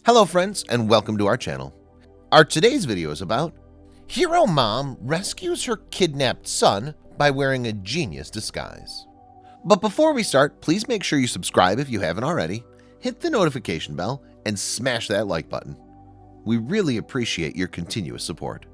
Hello friends and welcome to our channel. Our today's video is about hero mom rescues her kidnapped son by wearing a genius disguise. But before we start, please make sure you subscribe if you haven't already, hit the notification bell, and smash that like button. We really appreciate your continuous support.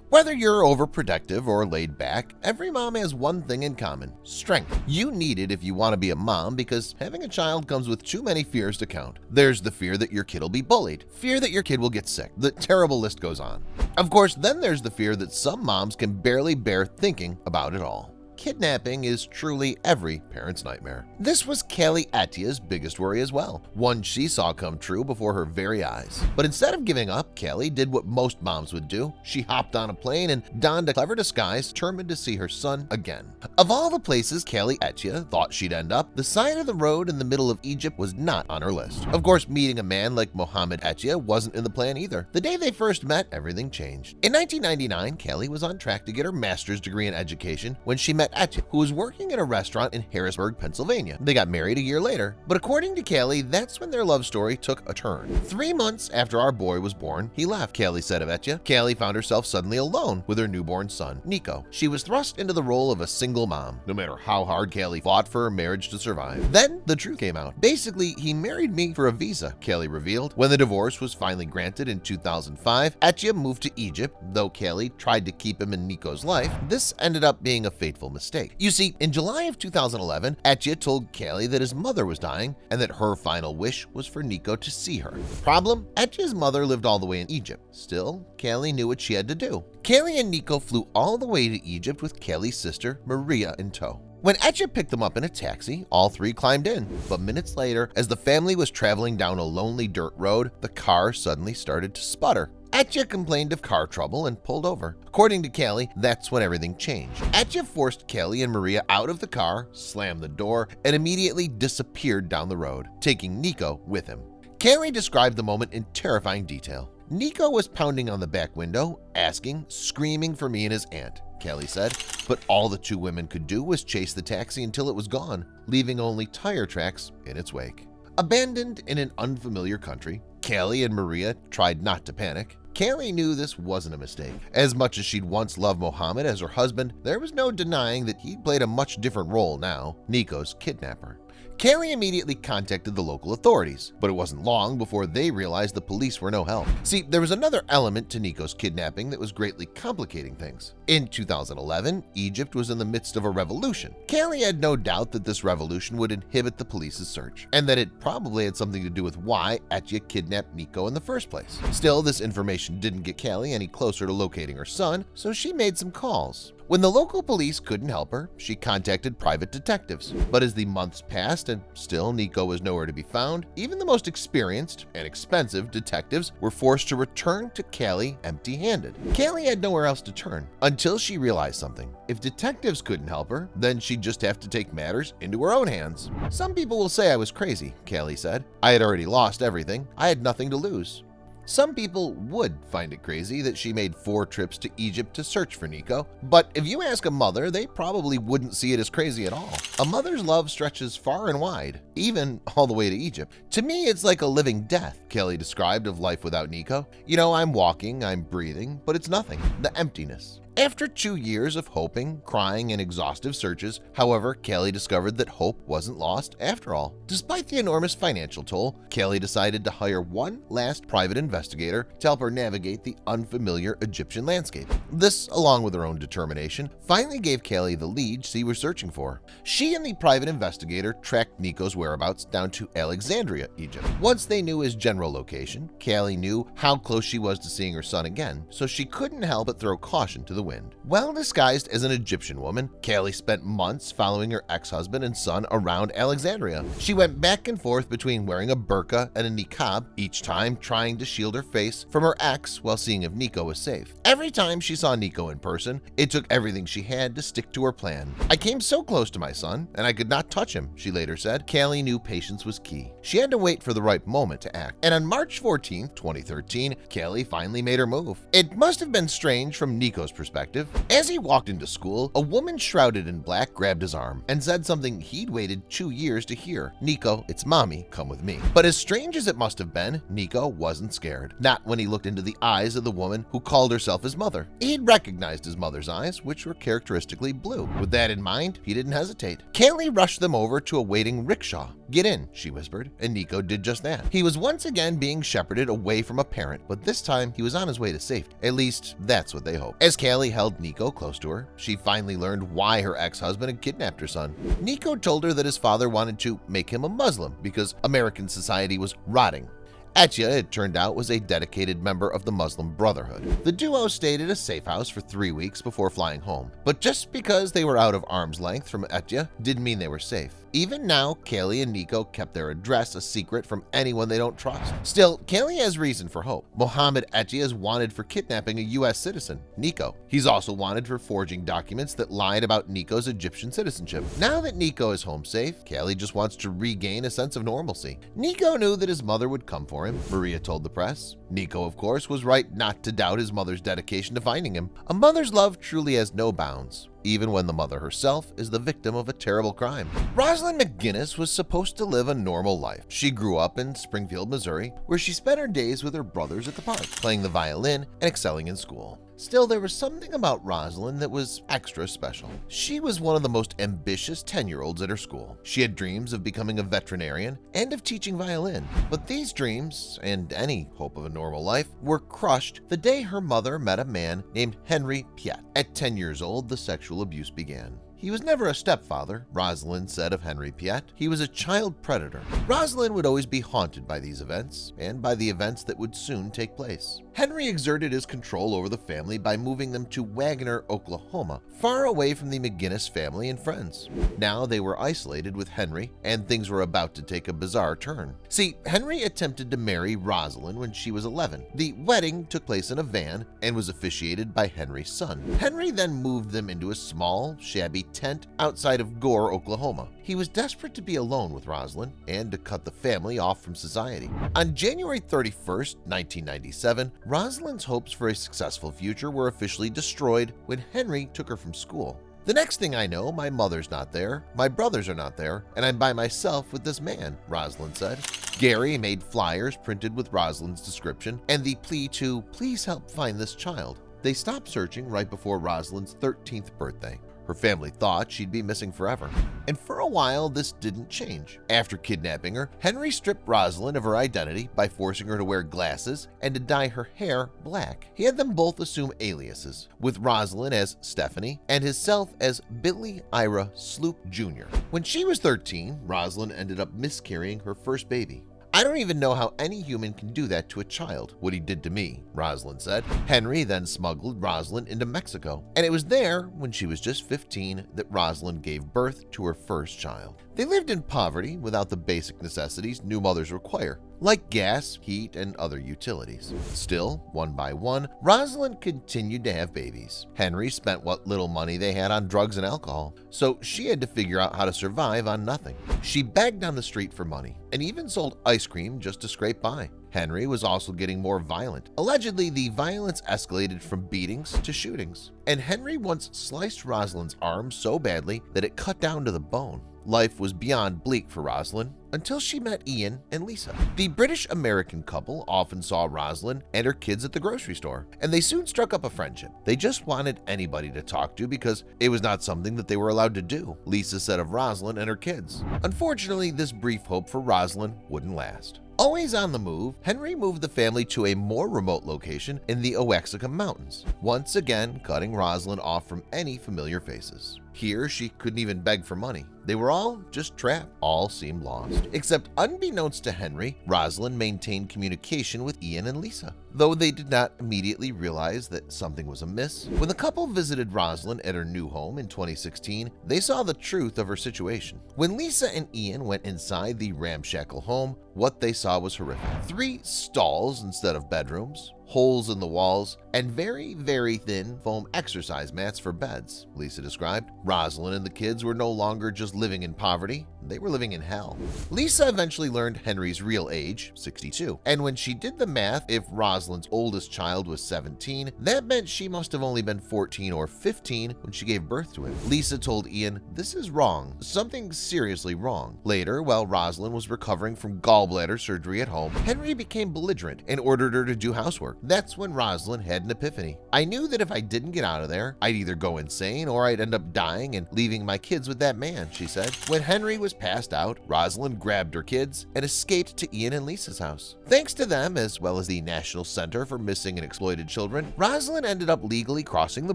Whether you're overprotective or laid back, every mom has one thing in common: strength. You need it if you want to be a mom, because having a child comes with too many fears to count. There's the fear that your kid will be bullied, fear that your kid will get sick, the terrible list goes on. Of course, then there's the fear that some moms can barely bear thinking about it all. Kidnapping is truly every parent's nightmare. This was Callie Attia's biggest worry as well, one she saw come true before her very eyes. But instead of giving up, Callie did what most moms would do. She hopped on a plane and donned a clever disguise, determined to see her son again. Of all the places Callie Attia thought she'd end up, the side of the road in the middle of Egypt was not on her list. Of course, meeting a man like Mohammed Attia wasn't in the plan either. The day they first met, everything changed. In 1999, Callie was on track to get her master's degree in education when she met Attia, who was working in a restaurant in Harrisburg, Pennsylvania. They got married a year later, but according to Callie, that's when their love story took a turn. 3 months after our boy was born, he left, Callie said of Attia. Callie found herself suddenly alone with her newborn son, Nico. She was thrust into the role of a single mom, no matter how hard Callie fought for her marriage to survive. Then the truth came out. Basically, he married me for a visa, Callie revealed. When the divorce was finally granted in 2005, Attia moved to Egypt. Though Callie tried to keep him in Nico's life, this ended up being a fateful mistake. You see, in July of 2011, Attia told Callie that his mother was dying and that her final wish was for Nico to see her. The problem? Attia's mother lived all the way in Egypt. Still, Callie knew what she had to do. Callie and Nico flew all the way to Egypt with Callie's sister, Maria, in tow. When Attia picked them up in a taxi, all three climbed in, but minutes later, as the family was traveling down a lonely dirt road, the car suddenly started to sputter. Attia complained of car trouble and pulled over. According to Callie, that's when everything changed. Attia forced Callie and Maria out of the car, slammed the door, and immediately disappeared down the road, taking Nico with him. Callie described the moment in terrifying detail. Nico was pounding on the back window, asking, screaming for me and his aunt, Callie said, but all the two women could do was chase the taxi until it was gone, leaving only tire tracks in its wake. Abandoned in an unfamiliar country, Callie and Maria tried not to panic. Callie knew this wasn't a mistake. As much as she'd once loved Mohammed as her husband, there was no denying that he'd played a much different role now, Nico's kidnapper. Callie immediately contacted the local authorities, but it wasn't long before they realized the police were no help. See, there was another element to Nico's kidnapping that was greatly complicating things. In 2011, Egypt was in the midst of a revolution. Callie had no doubt that this revolution would inhibit the police's search, and that it probably had something to do with why Attia kidnapped Nico in the first place. Still, this information didn't get Callie any closer to locating her son, so she made some calls. When the local police couldn't help her, she contacted private detectives. But as the months passed and still Nico was nowhere to be found, even the most experienced and expensive detectives were forced to return to Callie empty-handed. Callie had nowhere else to turn until she realized something. If detectives couldn't help her, then she'd just have to take matters into her own hands. Some people will say I was crazy, Callie said. I had already lost everything. I had nothing to lose. Some people would find it crazy that she made 4 trips to Egypt to search for Nico, but if you ask a mother, they probably wouldn't see it as crazy at all. A mother's love stretches far and wide, even all the way to Egypt. To me, it's like a living death, Callie described of life without Nico. You know, I'm walking, I'm breathing, but it's nothing, the emptiness. After 2 years of hoping, crying, and exhaustive searches, however, Callie discovered that hope wasn't lost after all. Despite the enormous financial toll, Callie decided to hire one last private investigator to help her navigate the unfamiliar Egyptian landscape. This, along with her own determination, finally gave Callie the lead she was searching for. She and the private investigator tracked Nico's whereabouts down to Alexandria, Egypt. Once they knew his general location, Callie knew how close she was to seeing her son again, so she couldn't help but throw caution to the wind. Well disguised as an Egyptian woman, Callie spent months following her ex-husband and son around Alexandria. She went back and forth between wearing a burqa and a niqab, each time trying to shield her face from her ex while seeing if Nico was safe. Every time she saw Nico in person, it took everything she had to stick to her plan. I came so close to my son, and I could not touch him, she later said. Callie knew patience was key. She had to wait for the right moment to act. And on March 14, 2013, Callie finally made her move. It must have been strange from Nico's perspective, perspective. As he walked into school, a woman shrouded in black grabbed his arm and said something he'd waited 2 years to hear. "Nico, it's mommy, come with me." But as strange as it must have been, Nico wasn't scared. Not when he looked into the eyes of the woman who called herself his mother. He'd recognized his mother's eyes, which were characteristically blue. With that in mind, he didn't hesitate. Kaylee rushed them over to a waiting rickshaw. "Get in," she whispered, and Nico did just that. He was once again being shepherded away from a parent, but this time he was on his way to safety. At least, that's what they hoped. As Kaylee held Nico close to her, she finally learned why her ex-husband had kidnapped her son. Nico told her that his father wanted to make him a Muslim because American society was rotting. Atya, it turned out, was a dedicated member of the Muslim Brotherhood. The duo stayed at a safe house for 3 weeks before flying home. But just because they were out of arm's length from Atya didn't mean they were safe. Even now, Kaylee and Nico kept their address a secret from anyone they don't trust. Still, Kaylee has reason for hope. Mohammed Atya is wanted for kidnapping a U.S. citizen, Nico. He's also wanted for forging documents that lied about Nico's Egyptian citizenship. Now that Nico is home safe, Kaylee just wants to regain a sense of normalcy. Nico knew that his mother would come for him, Maria told the press. Nico, of course, was right not to doubt his mother's dedication to finding him. A mother's love truly has no bounds, even when the mother herself is the victim of a terrible crime. Rosalind McGinnis was supposed to live a normal life. She grew up in Springfield, Missouri, where she spent her days with her brothers at the park, playing the violin and excelling in school. Still, there was something about Rosalind that was extra special. She was one of the most ambitious 10-year-olds at her school. She had dreams of becoming a veterinarian and of teaching violin. But these dreams, and any hope of a normal life, were crushed the day her mother met a man named Henry Piet. At 10 years old, the sexual abuse began. He was never a stepfather, Rosalind said of Henry Piet. He was a child predator. Rosalind would always be haunted by these events and by the events that would soon take place. Henry exerted his control over the family by moving them to Wagner, Oklahoma, far away from the McGinnis family and friends. Now they were isolated with Henry, and things were about to take a bizarre turn. See, Henry attempted to marry Rosalind when she was 11. The wedding took place in a van and was officiated by Henry's son. Henry then moved them into a small, shabby tent outside of Gore, Oklahoma. He was desperate to be alone with Rosalind and to cut the family off from society. On January 31st, 1997, Rosalind's hopes for a successful future were officially destroyed when Henry took her from school. "The next thing I know, my mother's not there, my brothers are not there, and I'm by myself with this man," Rosalind said. Gary made flyers printed with Rosalind's description and the plea to please help find this child. They stopped searching right before Rosalind's 13th birthday. Her family thought she'd be missing forever. And for a while, this didn't change. After kidnapping her, Henry stripped Rosalind of her identity by forcing her to wear glasses and to dye her hair black. He had them both assume aliases, with Rosalind as Stephanie and himself as Billy Ira Sloop Jr. When she was 13, Rosalind ended up miscarrying her first baby. "I don't even know how any human can do that to a child, what he did to me," Rosalind said. Henry then smuggled Rosalind into Mexico, and it was there, when she was just 15, that Rosalind gave birth to her first child. They lived in poverty without the basic necessities new mothers require, like gas, heat, and other utilities. Still, one by one, Rosalind continued to have babies. Henry spent what little money they had on drugs and alcohol, so she had to figure out how to survive on nothing. She begged on the street for money and even sold ice cream just to scrape by. Henry was also getting more violent. Allegedly, the violence escalated from beatings to shootings, and Henry once sliced Rosalind's arm so badly that it cut down to the bone. Life was beyond bleak for Rosalind until she met Ian and Lisa. The British-American couple often saw Rosalind and her kids at the grocery store, and they soon struck up a friendship. They just wanted anybody to talk to because it was not something that they were allowed to do, Lisa said of Rosalind and her kids. Unfortunately, this brief hope for Rosalind wouldn't last. Always on the move, Henry moved the family to a more remote location in the Oaxaca Mountains, once again cutting Rosalind off from any familiar faces. Here, she couldn't even beg for money. They were all just trapped. All seemed lost. Except unbeknownst to Henry, Rosalind maintained communication with Ian and Lisa, though they did not immediately realize that something was amiss. When the couple visited Rosalind at her new home in 2016, they saw the truth of her situation. When Lisa and Ian went inside the ramshackle home, what they saw was horrific. 3 stalls instead of bedrooms, holes in the walls, and very, very thin foam exercise mats for beds, Lisa described. Rosalind and the kids were no longer just living in poverty, they were living in hell. Lisa eventually learned Henry's real age, 62, and when she did the math, if Rosalind Rosalind's oldest child was 17, that meant she must have only been 14 or 15 when she gave birth to him. Lisa told Ian, "This is wrong. Something seriously wrong." Later, while Rosalind was recovering from gallbladder surgery at home, Henry became belligerent and ordered her to do housework. That's when Rosalind had an epiphany. "I knew that if I didn't get out of there, I'd either go insane or I'd end up dying and leaving my kids with that man," she said. When Henry was passed out, Rosalind grabbed her kids and escaped to Ian and Lisa's house. Thanks to them, as well as the National Center for Missing and Exploited Children, Rosalind ended up legally crossing the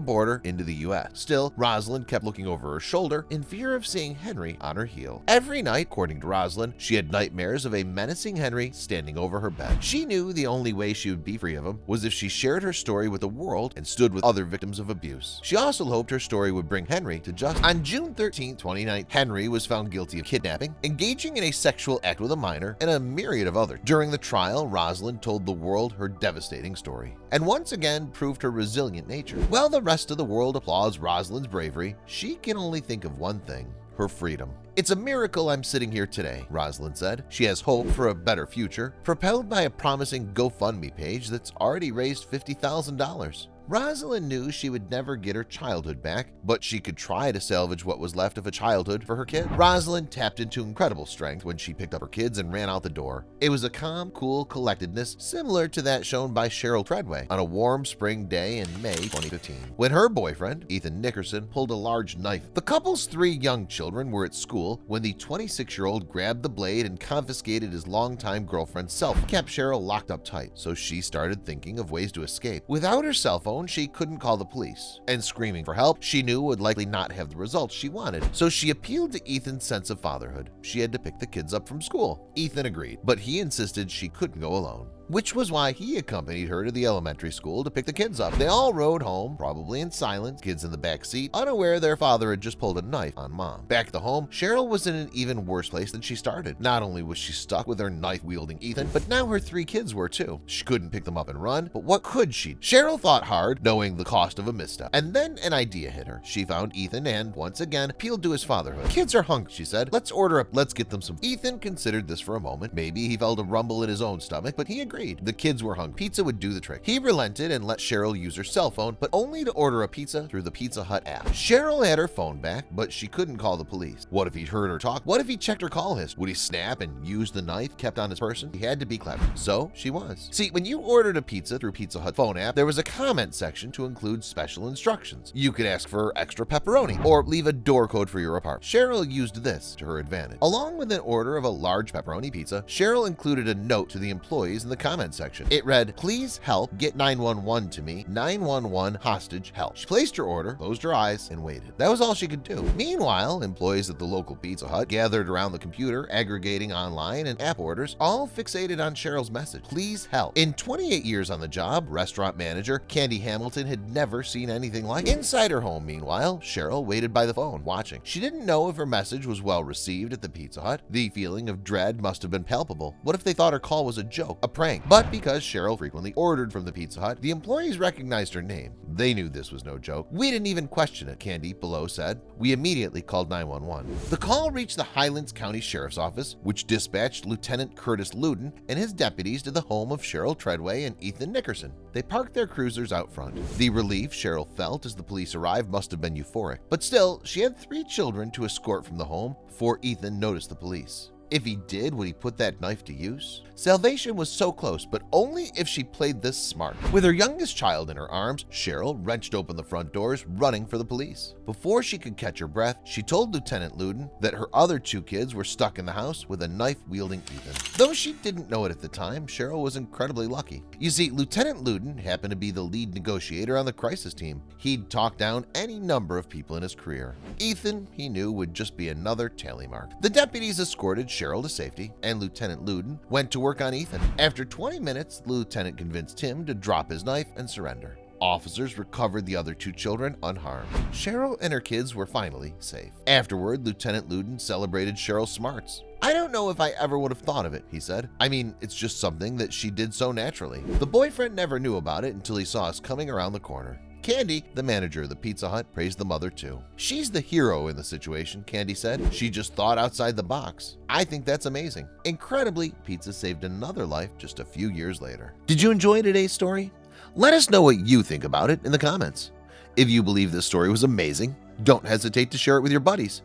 border into the U.S. Still, Rosalind kept looking over her shoulder in fear of seeing Henry on her heel. Every night, according to Rosalind, she had nightmares of a menacing Henry standing over her bed. She knew the only way she would be free of him was if she shared her story with the world and stood with other victims of abuse. She also hoped her story would bring Henry to justice. On June 13, 2019, Henry was found guilty of kidnapping, engaging in a sexual act with a minor, and a myriad of others. During the trial, Rosalind told the world her devastating story, and once again proved her resilient nature. While the rest of the world applauds Rosalind's bravery, she can only think of one thing: her freedom. "It's a miracle I'm sitting here today," Rosalind said. She has hope for a better future, propelled by a promising GoFundMe page that's already raised $50,000. Rosalind knew she would never get her childhood back, but she could try to salvage what was left of a childhood for her kid. Rosalind tapped into incredible strength when she picked up her kids and ran out the door. It was a calm, cool collectedness similar to that shown by Cheryl Treadway on a warm spring day in May 2015, when her boyfriend, Ethan Nickerson, pulled a large knife. The couple's 3 young children were at school when the 26-year-old grabbed the blade and confiscated his longtime girlfriend's cell phone, kept Cheryl locked up tight, so she started thinking of ways to escape. Without her cell phone, she couldn't call the police, and screaming for help she knew would likely not have the results she wanted. So she appealed to Ethan's sense of fatherhood. She had to pick the kids up from school. Ethan agreed, but he insisted she couldn't go alone, which was why he accompanied her to the elementary school to pick the kids up. They all rode home, probably in silence, kids in the back seat, unaware their father had just pulled a knife on mom. Back at the home, Cheryl was in an even worse place than she started. Not only was she stuck with her knife-wielding Ethan, but now her 3 kids were too. She couldn't pick them up and run, but what could she? Cheryl thought hard, knowing the cost of a misstep. And then an idea hit her. She found Ethan and, once again, appealed to his fatherhood. "Kids are hungry," she said. "Let's order up. Let's get them some." Ethan considered this for a moment. Maybe he felt a rumble in his own stomach, but he agreed. The kids were hungry. Pizza would do the trick. He relented and let Cheryl use her cell phone, but only to order a pizza through the Pizza Hut app. Cheryl had her phone back, but she couldn't call the police. What if he'd heard her talk? What if he checked her call history? Would he snap and use the knife kept on his person? He had to be clever. So she was. See, when you ordered a pizza through Pizza Hut phone app, there was a comment section to include special instructions. You could ask for extra pepperoni or leave a door code for your apartment. Cheryl used this to her advantage. Along with an order of a large pepperoni pizza, Cheryl included a note to the employees in the comment section. It read, "Please help, get 911 to me, 911 hostage help." She placed her order, closed her eyes, and waited. That was all she could do. Meanwhile, employees at the local Pizza Hut gathered around the computer, aggregating online and app orders, all fixated on Cheryl's message, "Please help." In 28 years on the job, restaurant manager Candy Hamilton had never seen anything like it. Inside her home, meanwhile, Cheryl waited by the phone, watching. She didn't know if her message was well received at the Pizza Hut. The feeling of dread must have been palpable. What if they thought her call was a joke, a prank? But because Cheryl frequently ordered from the Pizza Hut, the employees recognized her name. They knew this was no joke. "We didn't even question it," Candy below said. "We immediately called 911. The call reached the Highlands County Sheriff's Office, which dispatched Lieutenant Curtis Luden and his deputies to the home of Cheryl Treadway and Ethan Nickerson. They parked their cruisers out front. The relief Cheryl felt as the police arrived must have been euphoric. But still, she had 3 children to escort from the home before Ethan noticed the police. If he did, would he put that knife to use? Salvation was so close, but only if she played this smart. With her youngest child in her arms, Cheryl wrenched open the front doors, running for the police. Before she could catch her breath, she told Lieutenant Luden that her other 2 kids were stuck in the house with a knife-wielding Ethan. Though she didn't know it at the time, Cheryl was incredibly lucky. You see, Lieutenant Luden happened to be the lead negotiator on the crisis team. He'd talked down any number of people in his career. Ethan, he knew, would just be another tally mark. The deputies escorted Cheryl to safety, and Lieutenant Luden went to work on Ethan. After 20 minutes, the lieutenant convinced him to drop his knife and surrender. Officers recovered the other 2 children unharmed. Cheryl and her kids were finally safe. Afterward, Lieutenant Luden celebrated Cheryl's smarts. "I don't know if I ever would have thought of it," he said. "I mean, it's just something that she did so naturally." The boyfriend never knew about it until he saw us coming around the corner. Candy, the manager of the Pizza Hut, praised the mother too. "She's the hero in the situation," Candy said. "She just thought outside the box. I think that's amazing." Incredibly, pizza saved another life just a few years later. Did you enjoy today's story? Let us know what you think about it in the comments. If you believe this story was amazing, don't hesitate to share it with your buddies.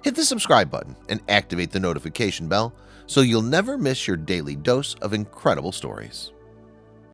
Hit the subscribe button and activate the notification bell so you'll never miss your daily dose of incredible stories.